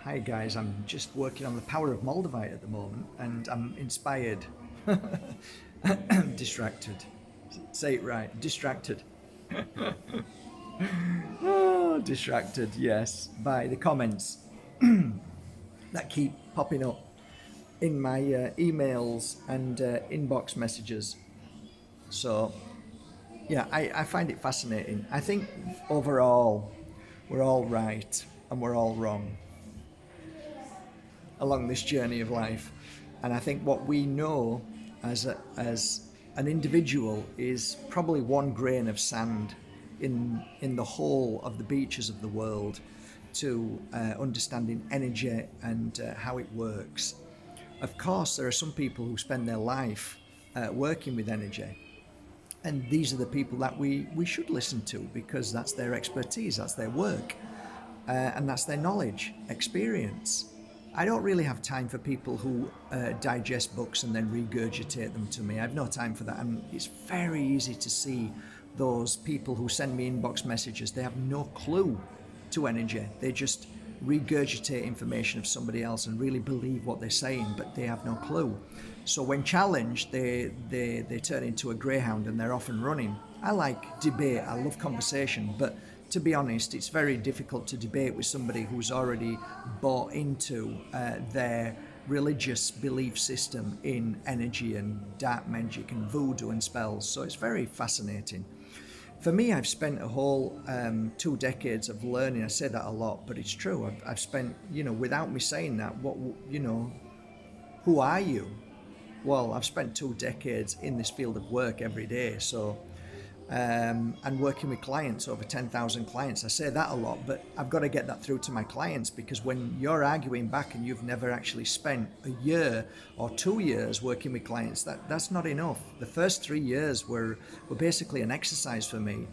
Hi guys, I'm just working on the power of Moldavite at the moment and I'm inspired. Distracted. Say it right. Distracted. Oh, distracted, yes, by the comments that keep popping up in my emails and inbox messages. So, yeah, I find it fascinating. I think overall, we're all right and we're all wrong along this journey of life. And I think what we know as an individual is probably one grain of sand in the whole of the beaches of the world to understanding energy and how it works. Of course, there are some people who spend their life working with energy, and these are the people that we should listen to because that's their expertise, that's their work, and that's their knowledge, experience. I don't really have time for people who digest books and then regurgitate them to me. I have no time for that. And it's very easy to see those people who send me inbox messages. They have no clue to energy. They just regurgitate information of somebody else and really believe what they're saying, but they have no clue. So when challenged, they turn into a greyhound and they're off and running. I like debate. I love conversation, but to be honest, it's very difficult to debate with somebody who's already bought into their religious belief system in energy and dark magic and voodoo and spells. So it's very fascinating. For me, I've spent a whole 2 decades of learning. I say that a lot, but it's true. I've spent, without me saying that, who are you? Well, I've spent 2 decades in this field of work every day. So and working with clients, over 10,000 clients. I say that a lot, but I've got to get that through to my clients, because when you're arguing back and you've never actually spent a year or 2 years working with clients, that's not enough. The first 3 years were basically an exercise for me,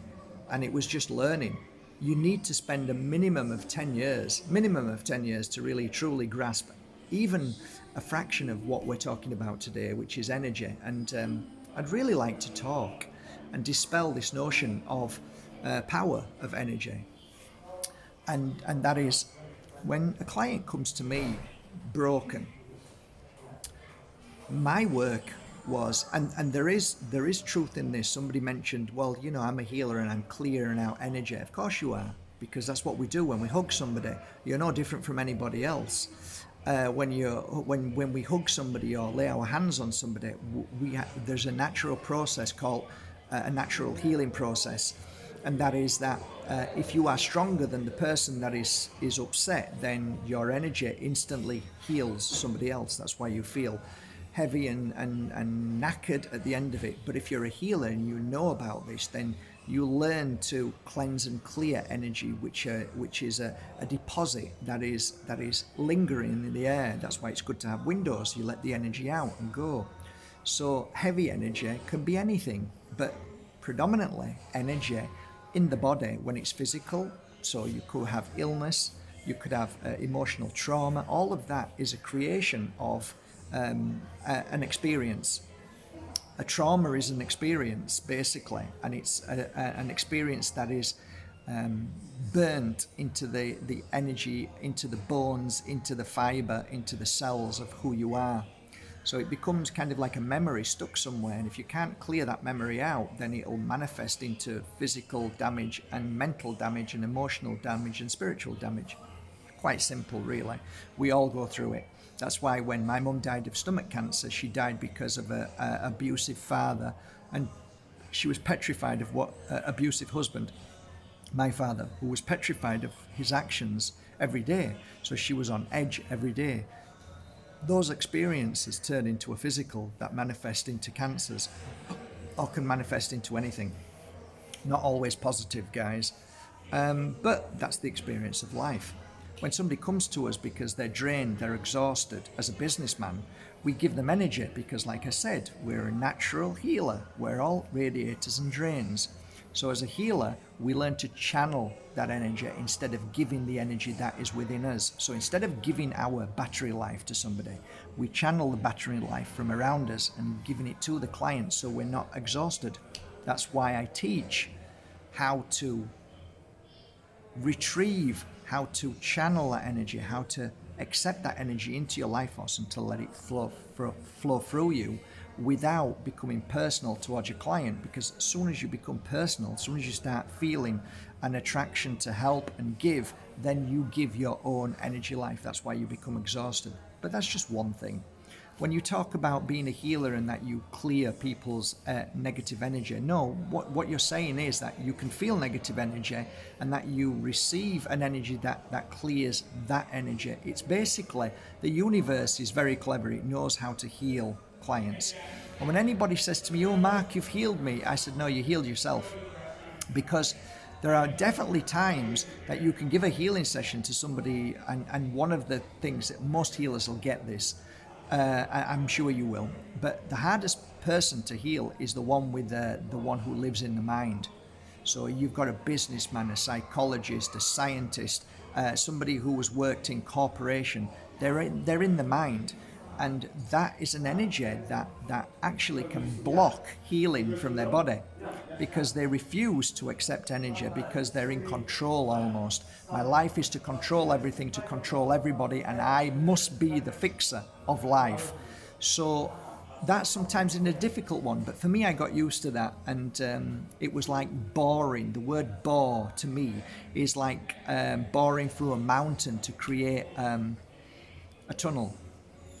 and it was just learning. You need to spend a minimum of 10 years to really truly grasp even a fraction of what we're talking about today, which is energy. And I'd really like to talk and dispel this notion of power of energy. And that is, when a client comes to me broken, my work was, and there is truth in this. Somebody mentioned, well, I'm a healer and I'm clearing out energy. Of course you are, because that's what we do when we hug somebody. You're no different from anybody else. When we hug somebody or lay our hands on somebody, there's a natural process called a natural healing process, and that is that if you are stronger than the person that is upset, then your energy instantly heals somebody else. That's why you feel heavy and knackered at the end of it. But if you're a healer and you know about this, then you learn to cleanse and clear energy, which is a deposit that is lingering in the air. That's why it's good to have windows. You let the energy out and go. So heavy energy can be anything, but predominantly energy in the body when it's physical. So you could have illness, you could have emotional trauma. All of that is a creation of an experience. A trauma is an experience, basically, and it's an experience that is burnt into the energy, into the bones, into the fibre, into the cells of who you are. So it becomes kind of like a memory stuck somewhere, and if you can't clear that memory out, then it'll manifest into physical damage and mental damage and emotional damage and spiritual damage. Quite simple, really. We all go through it. That's why when my mum died of stomach cancer, she died because of an abusive father, and she was petrified of what abusive husband, my father, who was petrified of his actions every day. So she was on edge every day. Those experiences turn into a physical that manifest into cancers, or can manifest into anything. Not always positive, guys, but that's the experience of life. When somebody comes to us because they're drained, they're exhausted, as a businessman, we give them energy because, like I said, we're a natural healer. We're all radiators and drains. So as a healer, we learn to channel that energy instead of giving the energy that is within us. So instead of giving our battery life to somebody, we channel the battery life from around us and giving it to the client so we're not exhausted. That's why I teach how to retrieve, how to channel that energy, how to accept that energy into your life force and to let it flow through you without becoming personal towards your client. Because as soon as you become personal, as soon as you start feeling an attraction to help and give, then you give your own energy life. That's why you become exhausted. But that's just one thing. When you talk about being a healer and that you clear people's negative energy, no, what you're saying is that you can feel negative energy and that you receive an energy that clears that energy. It's basically, the universe is very clever. It knows how to heal clients. And when anybody says to me, "Oh, Mark, you've healed me," I said, "No, you healed yourself." Because there are definitely times that you can give a healing session to somebody, and one of the things that most healers will get this, I'm sure you will, but the hardest person to heal is the one with the one who lives in the mind. So you've got a businessman, a psychologist, a scientist, somebody who has worked in corporation. They're in the mind, and that is an energy that actually can block healing from their body, because they refuse to accept energy, because they're in control almost. My life is to control everything, to control everybody, and I must be the fixer of life. So that's sometimes a difficult one, but for me, I got used to that, and it was like boring. The word bore to me is like boring through a mountain to create a tunnel.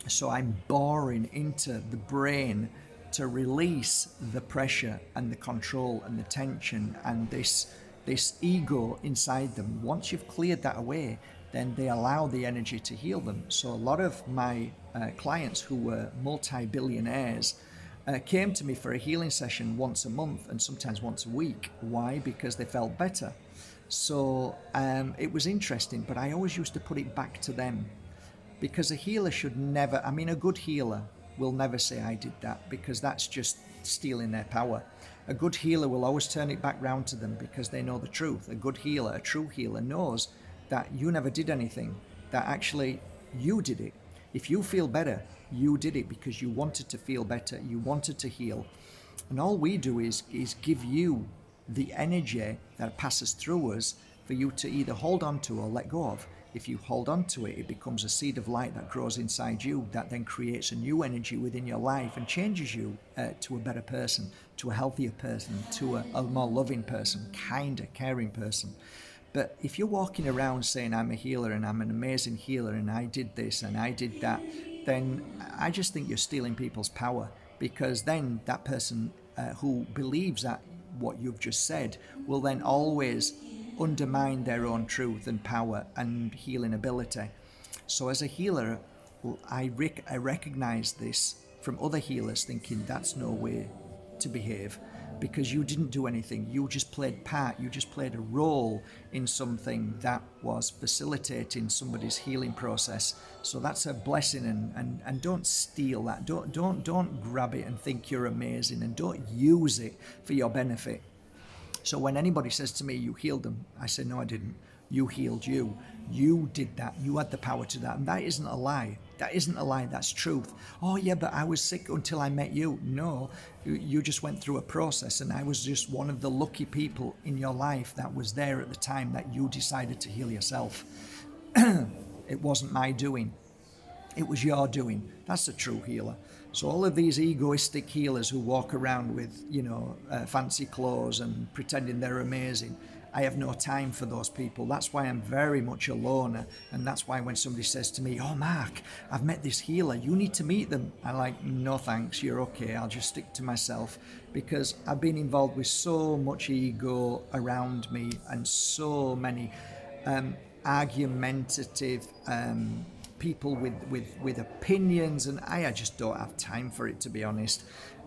So I'm boring into the brain to release the pressure and the control and the tension and this ego inside them. Once you've cleared that away, then they allow the energy to heal them. So a lot of my clients who were multi-billionaires came to me for a healing session once a month and sometimes once a week. Why? Because they felt better. So it was interesting, but I always used to put it back to them. Because a healer should never, a good healer will never say, "I did that," because that's just stealing their power. A good healer will always turn it back round to them because they know the truth. A good healer, a true healer, knows that you never did anything, that actually you did it. If you feel better, you did it because you wanted to feel better, you wanted to heal. And all we do is give you the energy that passes through us for you to either hold on to or let go of. If you hold on to it, it becomes a seed of light that grows inside you, that then creates a new energy within your life and changes you to a better person, to a healthier person, to a more loving person, kinder, caring person. But if you're walking around saying, "I'm a healer and I'm an amazing healer and I did this and I did that," then I just think you're stealing people's power, because then that person who believes that what you've just said will then always undermine their own truth and power and healing ability. So as a healer, I recognize this from other healers, thinking that's no way to behave, because you didn't do anything. You just played part. You just played a role in something that was facilitating somebody's healing process. So that's a blessing, and don't steal that. Don't grab it and think you're amazing, and don't use it for your benefit. So when anybody says to me, "You healed them," I say, "No, I didn't. You healed you. You did that. You had the power to that." And that isn't a lie. That isn't a lie. That's truth. "Oh, yeah, but I was sick until I met you." No, you just went through a process, and I was just one of the lucky people in your life that was there at the time that you decided to heal yourself. It wasn't my doing. It was your doing. That's a true healer. So all of these egoistic healers who walk around with, fancy clothes and pretending they're amazing, I have no time for those people. That's why I'm very much a loner. And that's why when somebody says to me, "Oh, Mark, I've met this healer, you need to meet them," I'm like, "No thanks, you're okay. I'll just stick to myself," because I've been involved with so much ego around me and so many argumentative people with opinions, and I just don't have time for it, to be honest.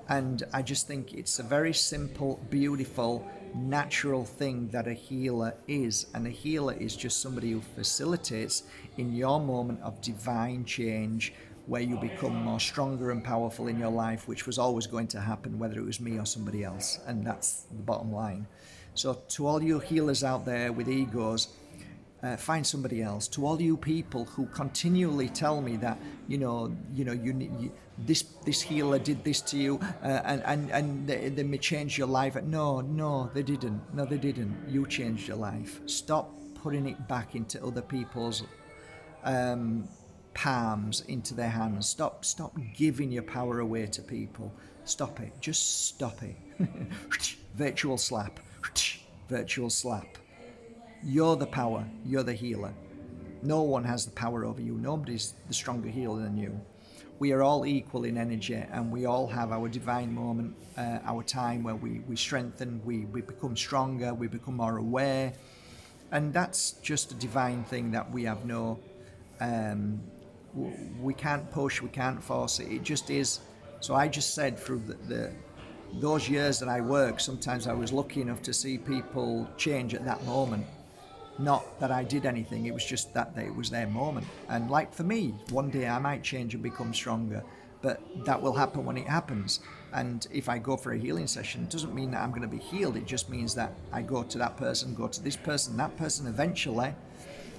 And I just think it's a very simple, beautiful, natural thing that a healer is. And a healer is just somebody who facilitates in your moment of divine change, where you become more stronger and powerful in your life, which was always going to happen, whether it was me or somebody else. And that's the bottom line. So to all you healers out there with egos, find somebody else. To all you people who continually tell me that this healer did this to you, and they may change your life. No, they didn't. No, they didn't. You changed your life. Stop putting it back into other people's palms into their hands. Stop giving your power away to people. Stop it. Just stop it. Virtual slap. Virtual slap. You're the power. You're the healer. No one has the power over you. Nobody's the stronger healer than you. We are all equal in energy, and we all have our divine moment, our time where we strengthen, we become stronger, we become more aware. And that's just a divine thing that we have no, we can't push, we can't force it. It just is. So I just said through those years that I worked, sometimes I was lucky enough to see people change at that moment. Not that I did anything, it was just that it was their moment. And like for me, one day I might change and become stronger, but that will happen when it happens. And if I go for a healing session, it doesn't mean that I'm going to be healed. It just means that I go to that person, go to this person, that person. Eventually,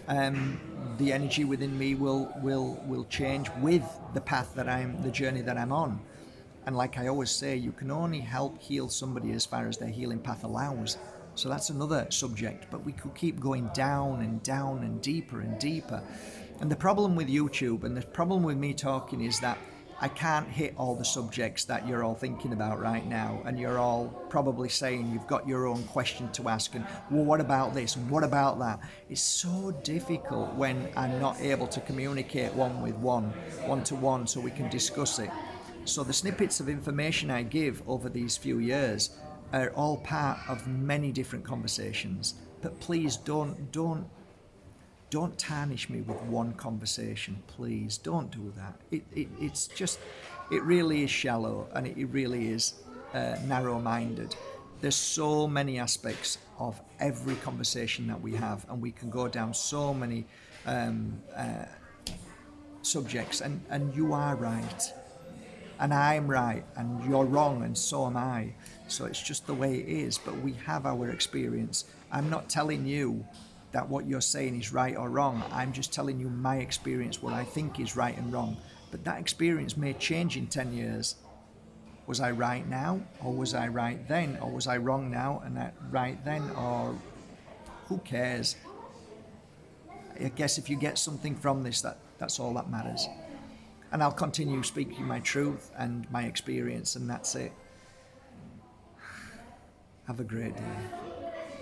the energy within me will change with the path that the journey that I'm on. And like I always say, you can only help heal somebody as far as their healing path allows. So that's another subject, but we could keep going down and down and deeper and deeper. And the problem with YouTube and the problem with me talking is that I can't hit all the subjects that you're all thinking about right now, and you're all probably saying you've got your own question to ask, and well, what about this and what about that? It's so difficult when I'm not able to communicate one-to-one, so we can discuss it. So the snippets of information I give over these few years are all part of many different conversations. But please don't tarnish me with one conversation. Please don't do that. It really is shallow, and it really is narrow-minded. There's so many aspects of every conversation that we have, and we can go down so many subjects. And you are right, and I'm right, and you're wrong, and so am I. So it's just the way it is, but we have our experience. I'm not telling you that what you're saying is right or wrong. I'm just telling you my experience, what I think is right and wrong. But that experience may change in 10 years. Was I right now, or was I right then, or was I wrong now and right then, or who cares? I guess if you get something from this, that's all that matters. And I'll continue speaking my truth and my experience, and that's it. Have a great day.